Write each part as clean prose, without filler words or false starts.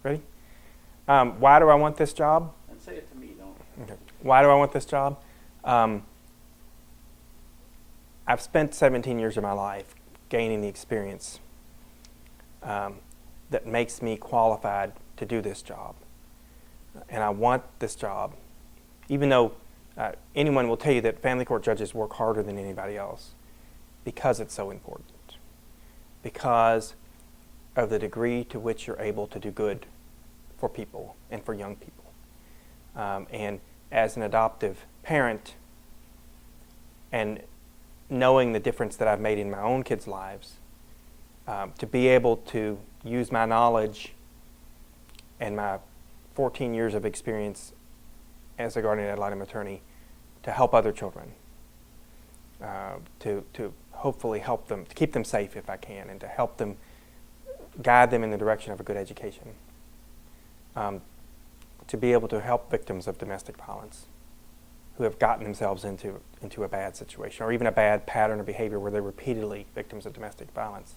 Ready? Why do I want this job? And say it to me, don't. Okay. Why do I want this job? I've spent 17 years of my life gaining the experience that makes me qualified to do this job. And I want this job, even though anyone will tell you that family court judges work harder than anybody else, because it's so important. Because of the degree to which you're able to do good for people and for young people. And as an adoptive parent, and knowing the difference that I've made in my own kids' lives, to be able to use my knowledge and my 14 years of experience as a guardian ad litem attorney to help other children, to hopefully help them, to keep them safe if I can, and to help them, guide them in the direction of a good education. To be able to help victims of domestic violence who have gotten themselves into a bad situation, or even a bad pattern of behavior where they're repeatedly victims of domestic violence.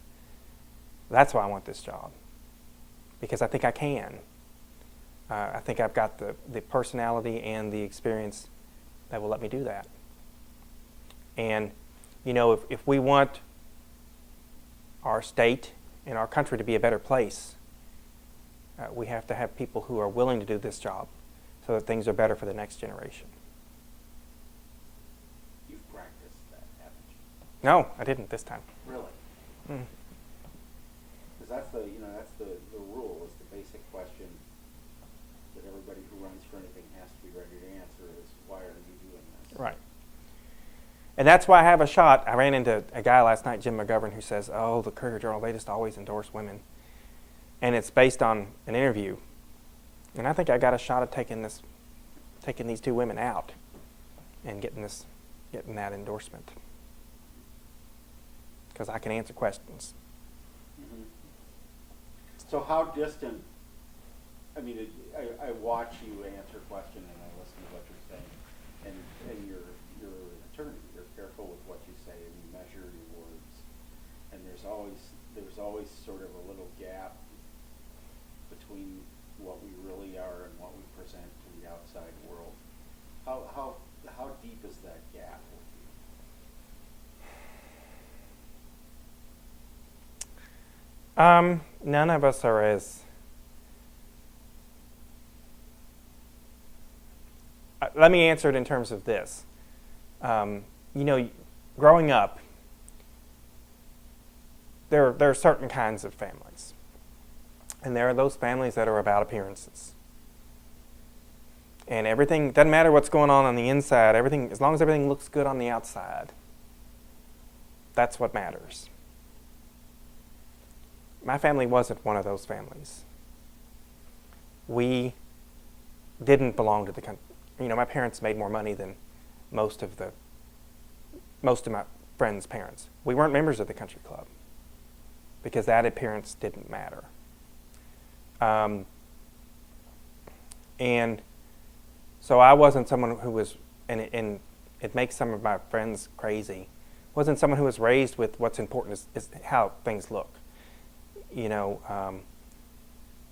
That's why I want this job, because I think I can. I think I've got the personality and the experience that will let me do that. And, you know, if we want our state and our country to be a better place, we have to have people who are willing to do this job so that things are better for the next generation. You've practiced that, haven't you? No, I didn't this time. Really? Mm. Because that's the rule, is the basic question that everybody who runs for anything has to be ready to answer is, why are you doing this? Right. And that's why I have a shot. I ran into a guy last night, Jim McGovern, who says, oh, the Courier-Journal, they just always endorse women. And it's based on an interview. And I think I got a shot at taking these two women out and getting that endorsement. Because I can answer questions. Mm-hmm. So how distant, I mean, I watch you answer questions and I listen to what you're saying, and you're an attorney. You're careful with what you say and you measure your words. And there's always sort of a little gap between what we really are and what we present to the outside world. How deep is that gap with you? None of us are as... let me answer it in terms of this. You know, growing up, there are certain kinds of families. And there are those families that are about appearances. And everything, doesn't matter what's going on the inside, everything, as long as everything looks good on the outside, that's what matters. My family wasn't one of those families. We didn't belong to the country. You know, my parents made more money than most of my friends' parents. We weren't members of the country club because that appearance didn't matter. And so I wasn't someone who was, and it makes some of my friends crazy, wasn't someone who was raised with what's important is how things look. You know,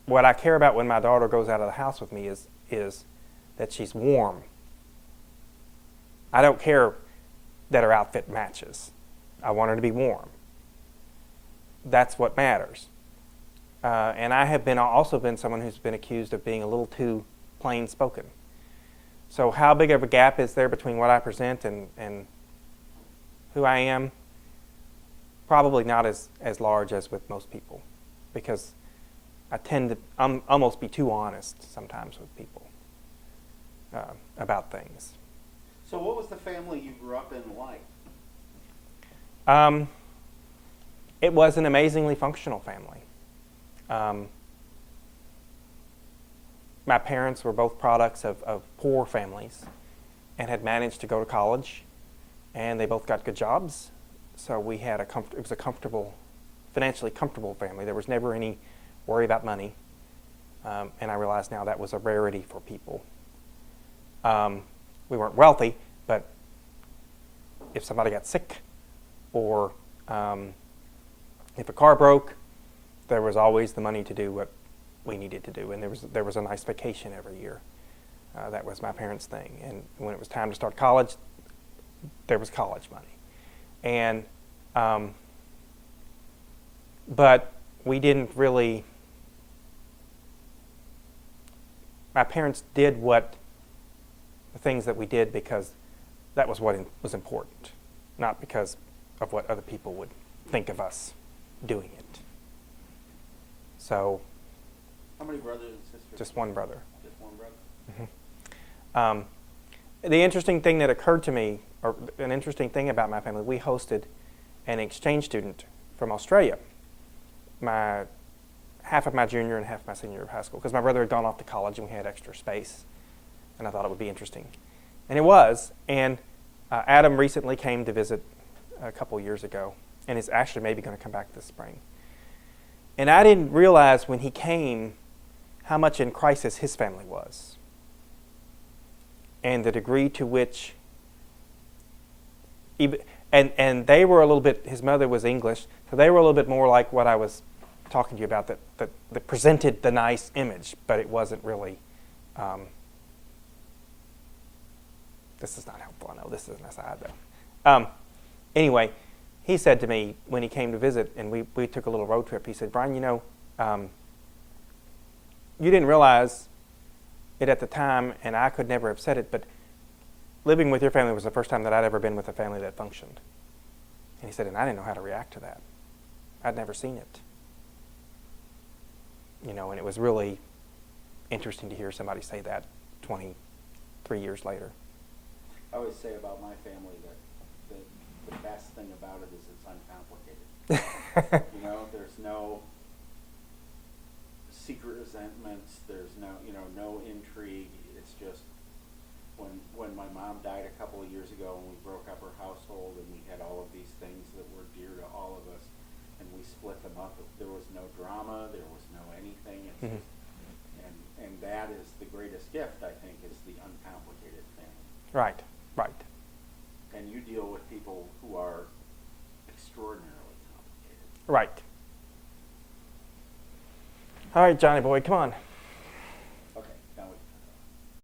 what I care about when my daughter goes out of the house with me is that she's warm. I don't care that her outfit matches. I want her to be warm. That's what matters. And I have also been someone who's been accused of being a little too plain spoken. So how big of a gap is there between what I present and who I am? Probably not as large as with most people, because I tend to almost be too honest sometimes with people about things. So what was the family you grew up in like? It was an amazingly functional family. My parents were both products of poor families and had managed to go to college, and they both got good jobs. So we had it was a comfortable, financially comfortable family. There was never any worry about money. And I realize now that was a rarity for people. We weren't wealthy, but if somebody got sick or if a car broke, there was always the money to do we needed to do. And there was a nice vacation every year. That was my parents' thing. And when it was time to start college, there was college money. And but we didn't really. My parents did the things that we did because that was what was important, not because of what other people would think of us doing it. So. How many brothers and sisters? Just one brother. Just one brother? Mm-hmm. The interesting thing that occurred to me, or an interesting thing about my family, we hosted an exchange student from Australia, half of my junior and half of my senior year of high school, because my brother had gone off to college and we had extra space, and I thought it would be interesting. And it was, and Adam recently came to visit a couple years ago, and is actually maybe going to come back this spring. And I didn't realize when he came how much in crisis his family was, and the degree to which, and they were a little bit, his mother was English, so they were a little bit more like what I was talking to you about, that presented the nice image, but it wasn't really, this is not helpful, I know, this is an aside though. Anyway, he said to me when he came to visit, and we took a little road trip, he said, Brian, you didn't realize it at the time, and I could never have said it, but living with your family was the first time that I'd ever been with a family that functioned. And he said, and I didn't know how to react to that. I'd never seen it. And it was really interesting to hear somebody say that 23 years later. I always say about my family that the best thing about it is it's uncomplicated. There's no secret resentments. There's no intrigue. It's just when my mom died a couple of years ago and we broke up her household and we had all of these things that were dear to all of us, and we split them up. There was no drama. There was no anything. It's mm-hmm. just, and that is the greatest gift, I think, is the uncomplicated family. Right. And you deal with people who are extraordinarily complicated. Right. All right, Johnny boy, come on.